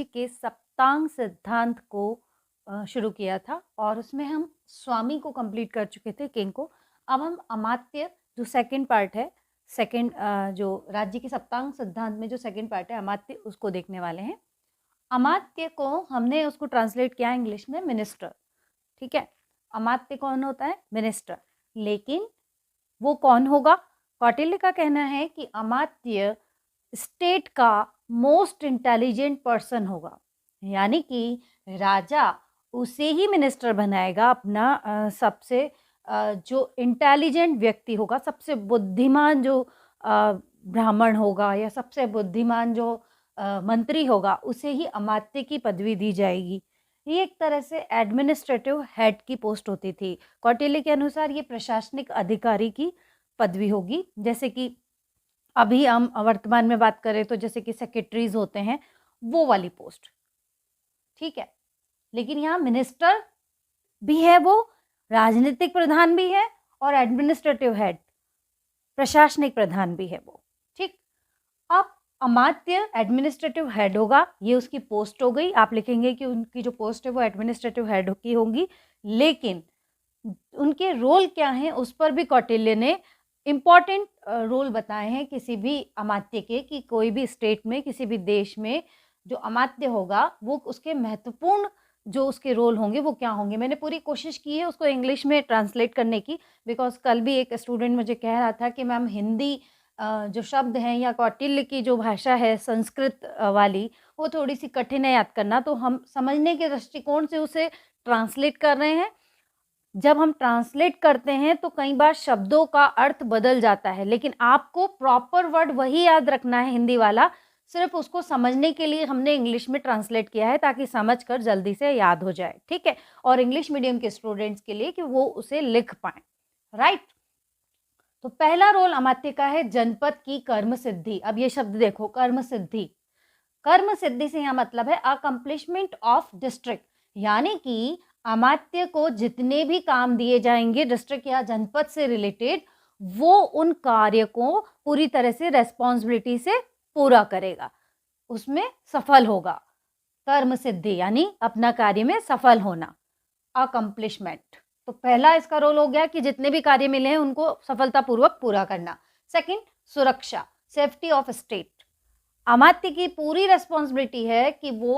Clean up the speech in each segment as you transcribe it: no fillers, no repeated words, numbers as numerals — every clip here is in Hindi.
के सप्तांग सिद्धांत को शुरू किया था और उसमें हम स्वामी को कंप्लीट कर चुके थे, किंग को। अब हम अमात्य जो सेकंड पार्ट है, जो राज्य के सप्तांग सिद्धांत में जो सेकंड पार्ट है अमात्य, उसको देखने वाले हैं। अमात्य को हमने उसको ट्रांसलेट किया इंग्लिश में मिनिस्टर, ठीक है। अमात्य कौन होता है? मिनिस्टर। लेकिन वो कौन होगा? कौटिल्य का कहना है कि अमात्य स्टेट का मोस्ट इंटेलिजेंट पर्सन होगा, यानी कि राजा उसे ही मिनिस्टर बनाएगा, अपना सबसे जो इंटेलिजेंट व्यक्ति होगा, सबसे बुद्धिमान जो ब्राह्मण होगा या सबसे बुद्धिमान जो मंत्री होगा, उसे ही अमात्य की पदवी दी जाएगी। ये एक तरह से एडमिनिस्ट्रेटिव हेड की पोस्ट होती थी। कौटिल्य के अनुसार ये प्रशासनिक अधिकारी की पदवी होगी। जैसे कि अभी हम वर्तमान में बात करें तो जैसे कि सेक्रेटरीज होते हैं, वो वाली पोस्ट, ठीक है। लेकिन यहाँ मिनिस्टर भी है, वो राजनीतिक प्रधान भी है और एडमिनिस्ट्रेटिव हेड, प्रशासनिक प्रधान भी है वो, ठीक। अब अमात्य एडमिनिस्ट्रेटिव हेड होगा, ये उसकी पोस्ट हो गई। आप लिखेंगे कि उनकी जो पोस्ट है वो एडमिनिस्ट्रेटिव हेड की होगी, लेकिन उनके रोल क्या हैं उस पर भी कौटिल्य ने इम्पॉर्टेंट रोल बताए हैं किसी भी अमात्य के, कि कोई भी स्टेट में, किसी भी देश में जो अमात्य होगा वो उसके महत्वपूर्ण जो उसके रोल होंगे वो क्या होंगे। मैंने पूरी कोशिश की है उसको इंग्लिश में ट्रांसलेट करने की, बिकॉज कल भी एक स्टूडेंट मुझे कह रहा था कि मैम हिंदी जो शब्द हैं या कौटिल्य की जो भाषा है संस्कृत वाली, वो थोड़ी सी कठिन है याद करना, तो हम समझने के दृष्टिकोण से उसे ट्रांसलेट कर रहे हैं। जब हम ट्रांसलेट करते हैं तो कई बार शब्दों का अर्थ बदल जाता है, लेकिन आपको प्रॉपर वर्ड वही याद रखना है हिंदी वाला, सिर्फ उसको समझने के लिए हमने इंग्लिश में ट्रांसलेट किया है ताकि समझकर जल्दी से याद हो जाए, ठीक है। और इंग्लिश मीडियम के स्टूडेंट्स के लिए कि वो उसे लिख पाएं, राइट। तो पहला रोल अमात्य का है जनपद की कर्म सिद्धि। अब ये शब्द देखो, कर्म सिद्धि। कर्म सिद्धि से यहाँ मतलब है अकम्प्लिशमेंट ऑफ डिस्ट्रिक्ट, यानी कि अमात्य को जितने भी काम दिए जाएंगे डिस्ट्रिक्ट या जनपद से रिलेटेड, वो उन कार्य को पूरी तरह से रेस्पॉन्सिबिलिटी से पूरा करेगा, उसमें सफल होगा। कर्म सिद्धि यानी अपना कार्य में सफल होना, अकम्प्लिशमेंट। तो पहला इसका रोल हो गया कि जितने भी कार्य मिले हैं उनको सफलतापूर्वक पूरा करना। सेकंड, सुरक्षा, सेफ्टी ऑफ स्टेट। अमात्य की पूरी रेस्पॉन्सिबिलिटी है कि वो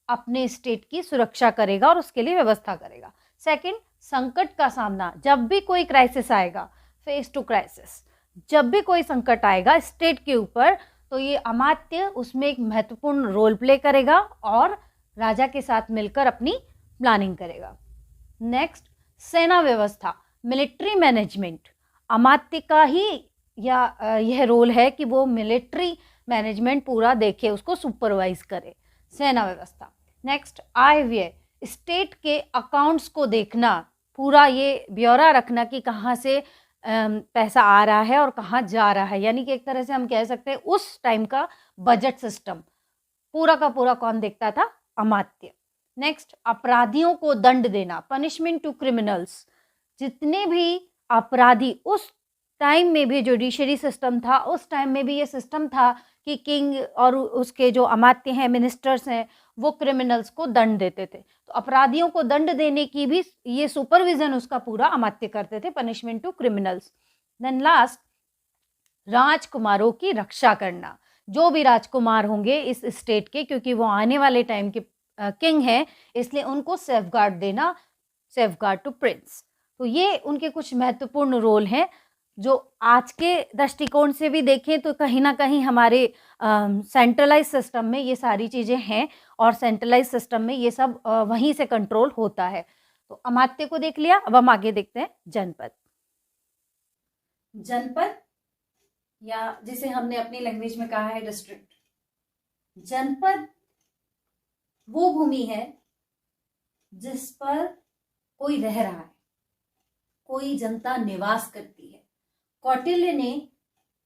अपने स्टेट की सुरक्षा करेगा और उसके लिए व्यवस्था करेगा। सेकंड, संकट का सामना, जब भी कोई क्राइसिस आएगा, फेस टू क्राइसिस, जब भी कोई संकट आएगा स्टेट के ऊपर, तो ये अमात्य उसमें एक महत्वपूर्ण रोल प्ले करेगा और राजा के साथ मिलकर अपनी प्लानिंग करेगा। नेक्स्ट, सेना व्यवस्था, मिलिट्री मैनेजमेंट। अमात्य का ही यह रोल है कि वो मिलिट्री मैनेजमेंट पूरा देखे, उसको सुपरवाइज करे, सेना व्यवस्था। नेक्स्ट, आय व्यय, स्टेट के अकाउंट्स को देखना, पूरा ये ब्यौरा रखना कि कहाँ से पैसा आ रहा है और कहाँ जा रहा है, यानी कि एक तरह से हम कह सकते हैं उस टाइम का बजट सिस्टम पूरा का पूरा कौन देखता था? अमात्य। नेक्स्ट, अपराधियों को दंड देना, पनिशमेंट टू क्रिमिनल्स। जितने भी अपराधी, उस टाइम में भी जुडिशरी सिस्टम था, उस टाइम में भी ये सिस्टम था कि किंग और उसके जो अमात्य हैं, मिनिस्टर्स हैं, वो क्रिमिनल्स को दंड देते थे। तो अपराधियों को दंड देने की भी ये सुपरविजन उसका पूरा अमात्य करते थे, punishment to criminals. Then last, राजकुमारों की रक्षा करना। जो भी राजकुमार होंगे इस स्टेट के, क्योंकि वो आने वाले टाइम के किंग हैं, इसलिए उनको सेफगार्ड देना, सेफगार्ड टू प्रिंस। तो ये उनके कुछ महत्वपूर्ण रोल हैं जो आज के दृष्टिकोण से भी देखें तो कहीं ना कहीं हमारे सेंट्रलाइज सिस्टम में ये सारी चीज़ें हैं और सेंट्रलाइज सिस्टम में ये सब वहीं से कंट्रोल होता है। तो अमात्य को देख लिया, अब हम आगे देखते हैं जनपद। जनपद या जिसे हमने अपनी लैंग्वेज में कहा है डिस्ट्रिक्ट। जनपद वो भूमि है जिस पर कोई रह रहा है, कोई जनता निवास करती है। कौटिल्य ने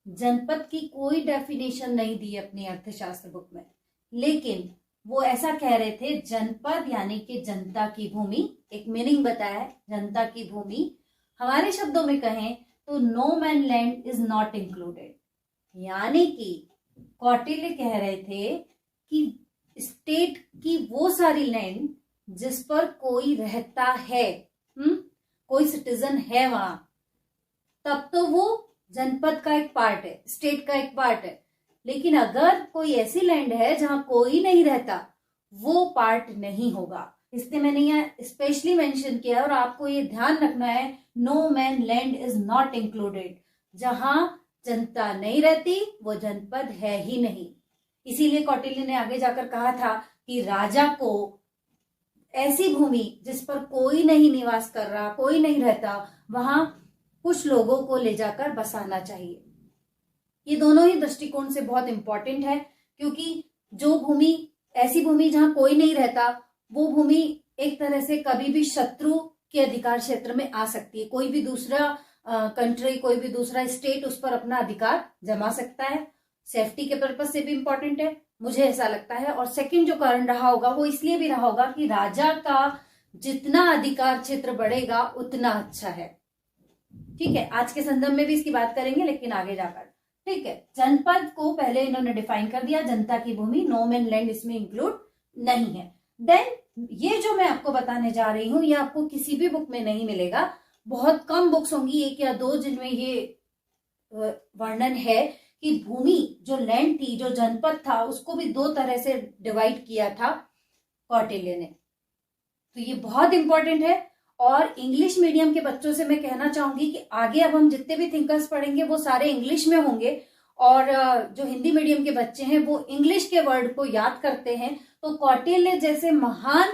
जनपद की कोई डेफिनेशन नहीं दी अपनी अर्थशास्त्र बुक में, लेकिन वो ऐसा कह रहे थे जनपद यानी कि जनता की भूमि, एक मीनिंग बताया है जनता की भूमि। हमारे शब्दों में कहें तो no man land is not included, यानी कि कौटिल्य कह रहे थे कि स्टेट की वो सारी लैंड जिस पर कोई रहता है, कोई सिटीजन है वहां, तब तो वो जनपद का एक पार्ट है, स्टेट का एक पार्ट है। लेकिन अगर कोई ऐसी लैंड है जहां कोई नहीं रहता, वो पार्ट नहीं होगा। इसलिए मैंने यहाँ स्पेशली मेंशन किया और आपको ये ध्यान रखना है, no man land is not included. जहां जनता नहीं रहती वो जनपद है ही नहीं। इसीलिए कौटिल्य ने आगे जाकर कहा था कि राजा को ऐसी भूमि जिस पर कोई नहीं निवास कर रहा, कोई नहीं रहता, वहां कुछ लोगों को ले जाकर बसाना चाहिए। ये दोनों ही दृष्टिकोण से बहुत इंपॉर्टेंट है, क्योंकि जो भूमि, ऐसी भूमि जहां कोई नहीं रहता, वो भूमि एक तरह से कभी भी शत्रु के अधिकार क्षेत्र में आ सकती है। कोई भी दूसरा कंट्री, कोई भी दूसरा स्टेट उस पर अपना अधिकार जमा सकता है। सेफ्टी के पर्पज से भी इंपॉर्टेंट है, मुझे ऐसा लगता है। और सेकंड जो कारण रहा होगा वो इसलिए भी रहा होगा कि राजा का जितना अधिकार क्षेत्र बढ़ेगा उतना अच्छा है। ठीक है, आज के संदर्भ में भी इसकी बात करेंगे, लेकिन आगे जाकर। ठीक है, जनपद को पहले इन्होंने डिफाइन कर दिया, जनता की भूमि, नो मैन लैंड इसमें इंक्लूड नहीं है। देन ये जो मैं आपको बताने जा रही हूं, ये आपको किसी भी बुक में नहीं मिलेगा। बहुत कम बुक्स होंगी, एक या दो, जिनमें ये वर्णन है कि भूमि, जो लैंड थी, जो जनपद था, उसको भी दो तरह से डिवाइड किया था कौटिल्य ने। तो ये बहुत इंपॉर्टेंट है। और इंग्लिश मीडियम के बच्चों से मैं कहना चाहूंगी कि आगे अब हम जितने भी थिंकर्स पढ़ेंगे वो सारे इंग्लिश में होंगे, और जो हिंदी मीडियम के बच्चे हैं वो इंग्लिश के वर्ड को याद करते हैं। तो कौटिल्य जैसे महान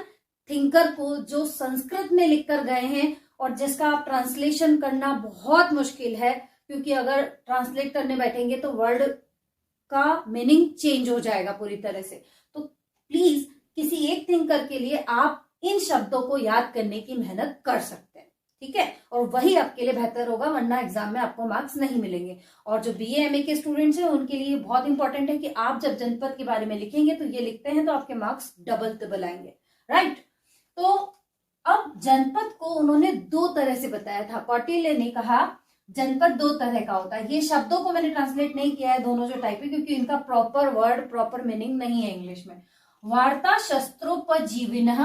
थिंकर को, जो संस्कृत में लिखकर गए हैं और जिसका आप ट्रांसलेशन करना बहुत मुश्किल है, क्योंकि अगर ट्रांसलेट करने बैठेंगे तो वर्ड का मीनिंग चेंज हो जाएगा पूरी तरह से। तो प्लीज किसी एक थिंकर के लिए आप इन शब्दों को याद करने की मेहनत कर सकते हैं। ठीक है, और वही आपके लिए बेहतर होगा, वरना एग्जाम में आपको मार्क्स नहीं मिलेंगे। और जो बीए एमए के स्टूडेंट्स हैं उनके लिए बहुत इंपॉर्टेंट है कि आप जब जनपद के बारे में लिखेंगे तो ये लिखते हैं तो आपके मार्क्स डबल ट्रिपल आएंगे। राइट, तो अब जनपद को उन्होंने दो तरह से बताया था। कौटिल्य ने कहा जनपद दो तरह का होता है। ये शब्दों को मैंने ट्रांसलेट नहीं किया है, दोनों जो टाइप है, क्योंकि इनका प्रॉपर वर्ड, प्रॉपर मीनिंग नहीं है इंग्लिश में। वार्ता शस्त्रोपजीविनः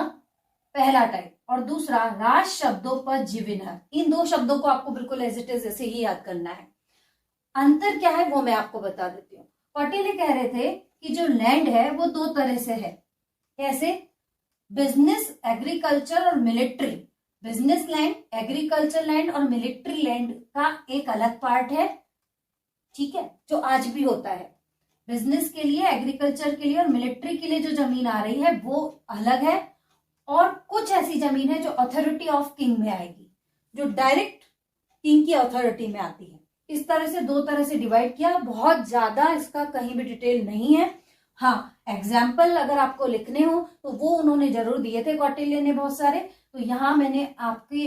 पहला टाइप, और दूसरा राज शब्दोपजीविनः। इन दो शब्दों को आपको बिल्कुल एज इट इज ऐसे ही याद करना है। अंतर क्या है वो मैं आपको बता देती हूँ। कौटिल्य कह रहे थे कि जो लैंड है वो दो तरह से है। कैसे? बिजनेस, एग्रीकल्चर और military. Business land, agriculture land और मिलिट्री लैंड का एक अलग पार्ट है। ठीक है, जो आज भी होता है। बिजनेस के लिए, एग्रीकल्चर के लिए और मिलिट्री के लिए जो जमीन आ रही है वो अलग है। और कुछ ऐसी जमीन है जो अथॉरिटी ऑफ किंग में आएगी, जो डायरेक्ट किंग की अथॉरिटी में आती है। इस तरह से दो तरह से डिवाइड किया। बहुत ज्यादा इसका कहीं भी डिटेल नहीं है। हाँ, एग्जाम्पल अगर आपको लिखने हो तो वो उन्होंने जरूर दिए थे कौटिल्य ने बहुत सारे। तो यहाँ मैंने आपके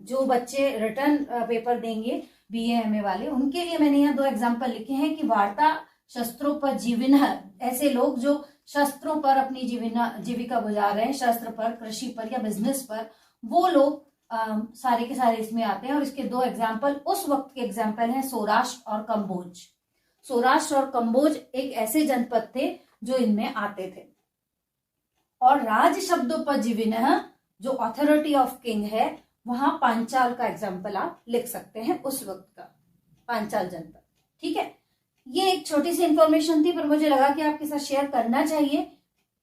जो बच्चे रिटर्न पेपर देंगे बीए एमए वाले, उनके लिए मैंने यहाँ दो एग्जाम्पल लिखे हैं कि वार्ता शस्त्रोपजीविनः, ऐसे लोग जो शस्त्रों पर अपनी जीविका गुजार रहे हैं, शस्त्र पर, कृषि पर या बिजनेस पर, वो लोग सारे के सारे इसमें आते हैं। और इसके दो एग्जाम्पल उस वक्त के एग्जाम्पल हैं, सौराष्ट्र और कंबोज। सौराष्ट्र और कंबोज एक ऐसे जनपद थे जो इनमें आते थे। और राज शब्दोपजीविनः जो अथॉरिटी ऑफ किंग है, वहां पांचाल का एग्जाम्पल आप लिख सकते हैं, उस वक्त का पांचाल जनपद। ठीक है, ये एक छोटी सी इंफॉर्मेशन थी, पर मुझे लगा कि आपके साथ शेयर करना चाहिए,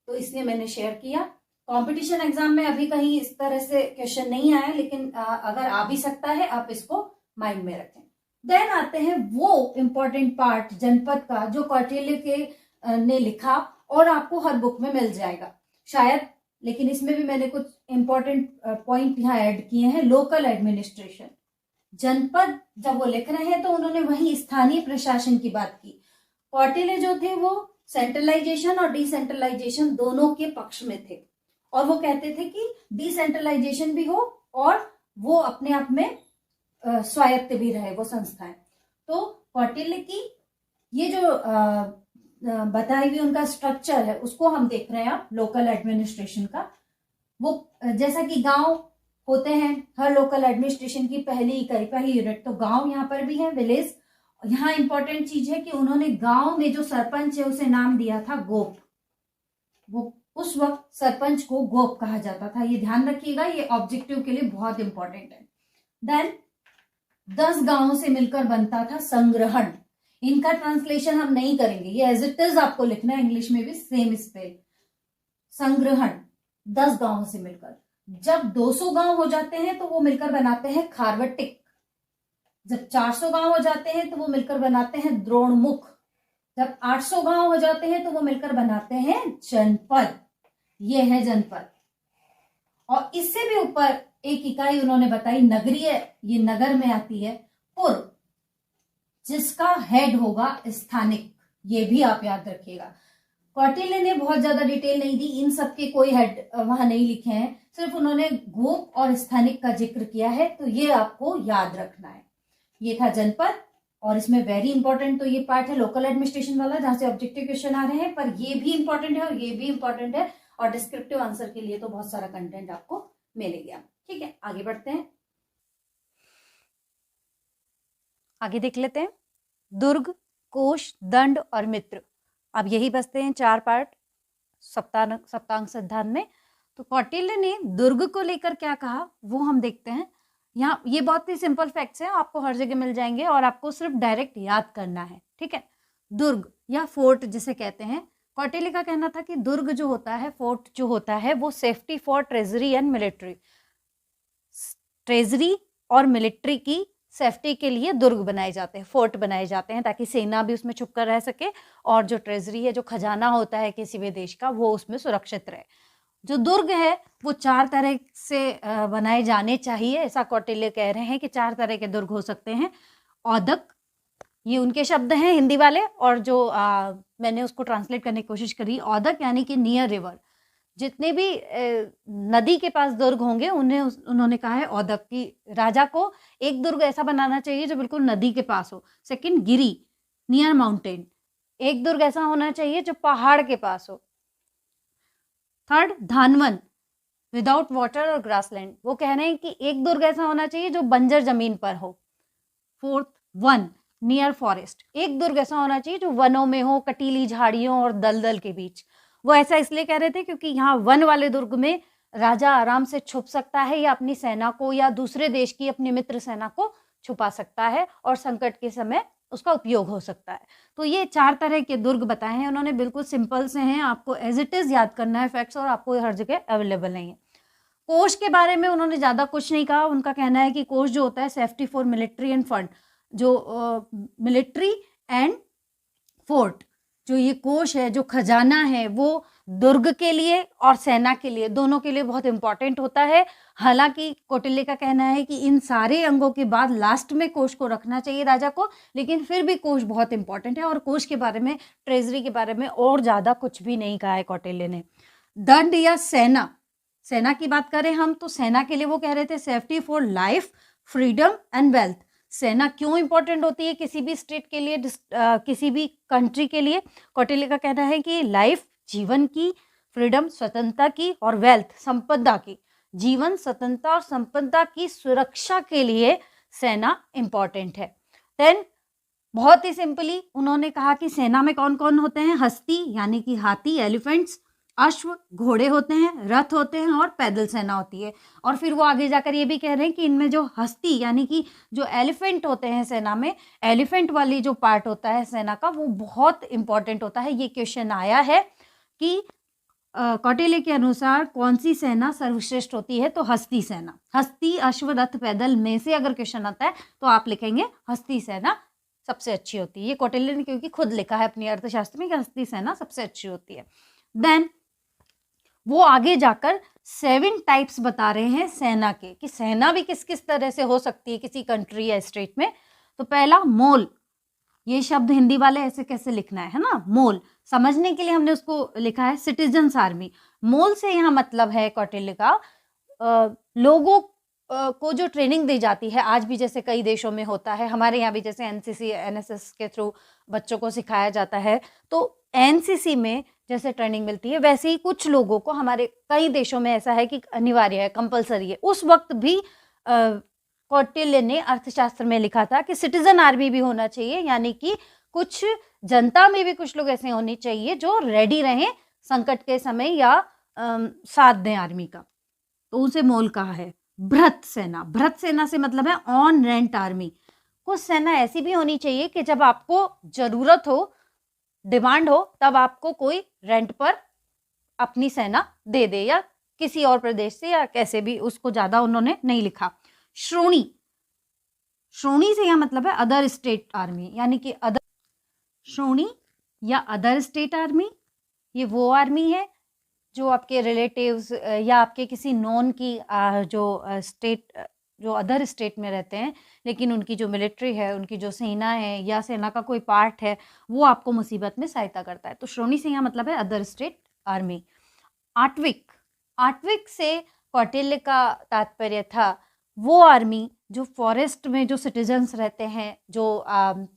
तो इसलिए मैंने शेयर किया। कंपटीशन एग्जाम में अभी कहीं इस तरह से क्वेश्चन नहीं आया, लेकिन अगर आ भी सकता है, आप इसको माइंड में रखें। देन आते हैं वो इंपॉर्टेंट पार्ट जनपद का जो कौटिल्य के ने लिखा और आपको हर बुक में मिल जाएगा शायद, लेकिन इसमें भी मैंने कुछ इंपॉर्टेंट पॉइंट यहाँ ऐड किए हैं। Local administration. जनपद जब वो लिख रहे हैं तो उन्होंने वही स्थानीय प्रशासन की बात की। कौटिल्य जो थे वो सेंट्रलाइजेशन और डिसेंट्रलाइजेशन दोनों के पक्ष में थे, और वो कहते थे कि डिसेंट्रलाइजेशन भी हो और वो अपने आप में स्वायत्त भी रहे वो संस्थाएं। तो कौटिल्य की ये जो बताई हुई उनका स्ट्रक्चर है उसको हम देख रहे हैं आप, लोकल एडमिनिस्ट्रेशन का। वो जैसा कि गांव होते हैं, हर लोकल एडमिनिस्ट्रेशन की पहली इकाई, पहली यूनिट, तो गांव यहाँ पर भी है, विलेज। यहाँ इंपॉर्टेंट चीज है कि उन्होंने गांव में जो सरपंच है उसे नाम दिया था गोप। वो उस वक्त सरपंच को गोप कहा जाता था। ये ध्यान रखिएगा, ये ऑब्जेक्टिव के लिए बहुत इंपॉर्टेंट है। देन 10 गांवों से मिलकर बनता था संग्रहण। इनका ट्रांसलेशन हम नहीं करेंगे, ये एज इट इज आपको लिखना है, इंग्लिश में भी सेम स्पेल। संग्रहण 10 गांवों से मिलकर। जब 200 गांव हो जाते हैं तो वो मिलकर बनाते हैं खारवटिक। जब 400 गांव हो जाते हैं तो वो मिलकर बनाते हैं द्रोणमुख। जब 800 गांव हो जाते हैं तो वो मिलकर बनाते हैं जनपद। ये है जनपद। और इससे भी ऊपर एक इकाई उन्होंने बताई नगरीय, ये नगर में आती है, पुर, जिसका हेड होगा स्थानिक। ये भी आप याद रखिएगा। कौटिल्य ने बहुत ज्यादा डिटेल नहीं दी, इन सब के कोई हेड वहां नहीं लिखे हैं, सिर्फ उन्होंने गोप और स्थानिक का जिक्र किया है, तो ये आपको याद रखना है। ये था जनपद। और इसमें वेरी इंपॉर्टेंट तो ये पार्ट है लोकल एडमिनिस्ट्रेशन वाला, जहां से ऑब्जेक्टिव क्वेश्चन आ रहे हैं, पर ये भी इंपॉर्टेंट है और ये भी इंपॉर्टेंट है, और डिस्क्रिप्टिव आंसर के लिए तो बहुत सारा कंटेंट आपको मिलेगा। ठीक है, आगे बढ़ते हैं, आगे देख लेते हैं। दुर्ग, कोश, दंड और मित्र। अब यही बचते हैं 4 पार्ट सप्तांग सिद्धांत में। तो कौटिल्य ने दुर्ग को लेकर क्या कहा वो हम देखते हैं। यहाँ ये बहुत ही सिंपल फैक्ट्स हैं, आपको हर जगह मिल जाएंगे और आपको सिर्फ डायरेक्ट याद करना है। ठीक है, दुर्ग या फोर्ट जिसे कहते हैं, कौटिल्य का कहना था कि दुर्ग जो होता है, फोर्ट जो होता है, वो safety for treasury and military, treasury और मिलिट्री की सेफ्टी के लिए दुर्ग बनाए जाते हैं, फोर्ट बनाए जाते हैं, ताकि सेना भी उसमें छुप कर रह सके और जो ट्रेजरी है, जो खजाना होता है किसी भी देश का, वो उसमें सुरक्षित रहे। जो दुर्ग है वो 4 तरह से बनाए जाने चाहिए, ऐसा कौटिल्य कह रहे हैं कि 4 तरह के दुर्ग हो सकते हैं। औदक, ये उनके शब्द हैं हिंदी वाले, और जो मैंने उसको ट्रांसलेट करने की कोशिश करी, औदक यानी कि नियर रिवर, जितने भी नदी के पास दुर्ग होंगे उन्हें उन्होंने कहा है औदक की। राजा को एक दुर्ग ऐसा बनाना चाहिए जो बिल्कुल नदी के पास हो। सेकंड, गिरी, नियर माउंटेन, एक दुर्ग ऐसा होना चाहिए जो पहाड़ के पास हो। थर्ड, धानवन, विदाउट वाटर और ग्रासलैंड, वो कह रहे हैं कि एक दुर्ग ऐसा होना चाहिए जो बंजर जमीन पर हो। फोर्थ, वन, नियर फॉरेस्ट, एक दुर्ग ऐसा होना चाहिए जो वनों में हो, कटीली झाड़ियों और दलदल के बीच। वो ऐसा इसलिए कह रहे थे क्योंकि यहाँ वन वाले दुर्ग में राजा आराम से छुप सकता है या अपनी सेना को या दूसरे देश की अपनी मित्र सेना को छुपा सकता है और संकट के समय उसका उपयोग हो सकता है। तो ये 4 तरह के दुर्ग बताए हैं उन्होंने, बिल्कुल सिंपल से हैं, आपको एज इट इज याद करना है फैक्ट्स, और आपको हर जगह अवेलेबल नहीं है। कोष के बारे में उन्होंने ज्यादा कुछ नहीं कहा। उनका कहना है कि कोष जो होता है safety for military end fund, जो मिलिट्री एंड फोर्ट, जो ये कोष है, जो खजाना है, वो दुर्ग के लिए और सेना के लिए, दोनों के लिए बहुत इंपॉर्टेंट होता है। हालांकि कौटिल्य का कहना है कि इन सारे अंगों के बाद लास्ट में कोष को रखना चाहिए राजा को, लेकिन फिर भी कोष बहुत इंपॉर्टेंट है, और कोष के बारे में, ट्रेजरी के बारे में और ज्यादा कुछ भी नहीं कहा है कौटिल्य ने। दंड या सेना, सेना की बात करें हम तो सेना के लिए वो कह रहे थे safety for life, freedom and wealth. सेना क्यों इंपॉर्टेंट होती है किसी भी स्टेट के लिए, किसी भी कंट्री के लिए? कौटिल्य का कहना है कि लाइफ, जीवन की, फ्रीडम, स्वतंत्रता की, और वेल्थ, संपदा की, जीवन, स्वतंत्रता और संपदा की सुरक्षा के लिए सेना इंपॉर्टेंट है। देन बहुत ही सिंपली उन्होंने कहा कि सेना में कौन कौन होते हैं? हस्ती यानी कि हाथी, एलिफेंट्स, अश्व, घोड़े होते हैं, रथ होते हैं, और पैदल सेना होती है। और फिर वो आगे जाकर ये भी कह रहे हैं कि इनमें जो हस्ती यानी कि जो एलिफेंट होते हैं सेना में, एलिफेंट वाली जो पार्ट होता है सेना का, वो बहुत इंपॉर्टेंट होता है। ये क्वेश्चन आया है कि कौटिल्य के अनुसार कौन सी सेना सर्वश्रेष्ठ होती है? तो हस्ती सेना। हस्ती, अश्व, रथ, पैदल में से अगर क्वेश्चन आता है तो आप लिखेंगे हस्ती सेना सबसे अच्छी होती है। ये कौटिल्य ने क्योंकि खुद लिखा है अपनी अर्थशास्त्र में कि हस्ती सेना सबसे अच्छी होती है। देन वो आगे जाकर 7 टाइप्स बता रहे हैं सेना के, कि सेना भी किस किस तरह से हो सकती है किसी कंट्री या स्टेट में। तो पहला, मोल, ये शब्द हिंदी वाले ऐसे कैसे लिखना है ना, मोल, समझने के लिए हमने उसको लिखा है सिटीजन्स आर्मी। मोल से यहाँ मतलब है कौटिल्य का लोगों को जो ट्रेनिंग दी जाती है, आज भी जैसे कई देशों में होता है, हमारे यहाँ भी जैसे एनसीसी, एनएसएस के थ्रू बच्चों को सिखाया जाता है, तो एनसीसी में जैसे ट्रेनिंग मिलती है वैसे ही कुछ लोगों को हमारे कई देशों में ऐसा है कि अनिवार्य है, कंपलसरी है। उस वक्त भी कौटिल्य ने अर्थशास्त्र में लिखा था कि सिटीजन आर्मी भी होना चाहिए, यानी कि कुछ जनता में भी कुछ लोग ऐसे होने चाहिए जो रेडी रहें संकट के समय या साथ दें आर्मी का, तो उसे मोल कहा है। भृत सेना, भृत सेना से मतलब है ऑन रेंट आर्मी। कुछ सेना ऐसी भी होनी चाहिए कि जब आपको जरूरत हो, डिमांड हो, तब आपको कोई रेंट पर अपनी सेना दे दे, या किसी और प्रदेश से या कैसे भी, उसको ज्यादा उन्होंने नहीं लिखा। श्रोणी, श्रोणी से यह मतलब है अदर स्टेट आर्मी, यानी कि अदर, श्रोणी या अदर स्टेट आर्मी, ये वो आर्मी है जो आपके रिलेटिव्स या आपके किसी नॉन की जो स्टेट, जो अदर स्टेट में रहते हैं, लेकिन उनकी जो मिलिट्री है, उनकी जो सेना है या सेना का कोई पार्ट है, वो आपको मुसीबत में सहायता करता है। तो श्रोणी से यहाँ मतलब है अदर स्टेट आर्मी। आट्विक, आट्विक से कौटिल्य का तात्पर्य था वो आर्मी जो फॉरेस्ट में जो सिटीजन्स रहते हैं, जो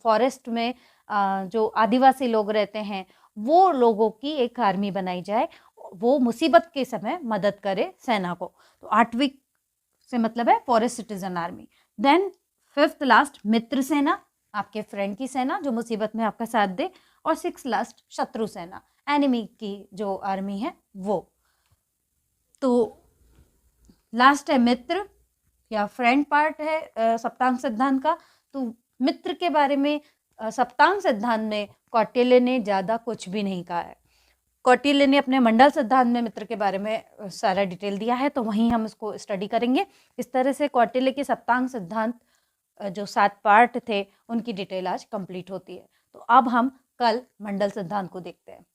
फॉरेस्ट में जो आदिवासी लोग रहते हैं, वो लोगों की एक आर्मी बनाई जाए, वो मुसीबत के समय मदद करे सेना को। तो आट्विक से मतलब है forest citizen army. Then fifth last मित्र सेना, आपके फ्रेंड की सेना जो मुसीबत में आपका साथ दे। और सिक्स लास्ट शत्रु सेना, एनिमी की जो आर्मी है वो। तो लास्ट है मित्र या फ्रेंड पार्ट है सप्तांग सिद्धांत का। तो मित्र के बारे में सप्तांग सिद्धांत में कौटिल्य ने ज्यादा कुछ भी नहीं कहा है। कौटिल्य ने अपने मंडल सिद्धांत में मित्र के बारे में सारा डिटेल दिया है, तो वहीं हम इसको स्टडी करेंगे। इस तरह से कौटिल्य के सप्तांग सिद्धांत जो 7 पार्ट थे, उनकी डिटेल आज कंप्लीट होती है। तो अब हम कल मंडल सिद्धांत को देखते हैं।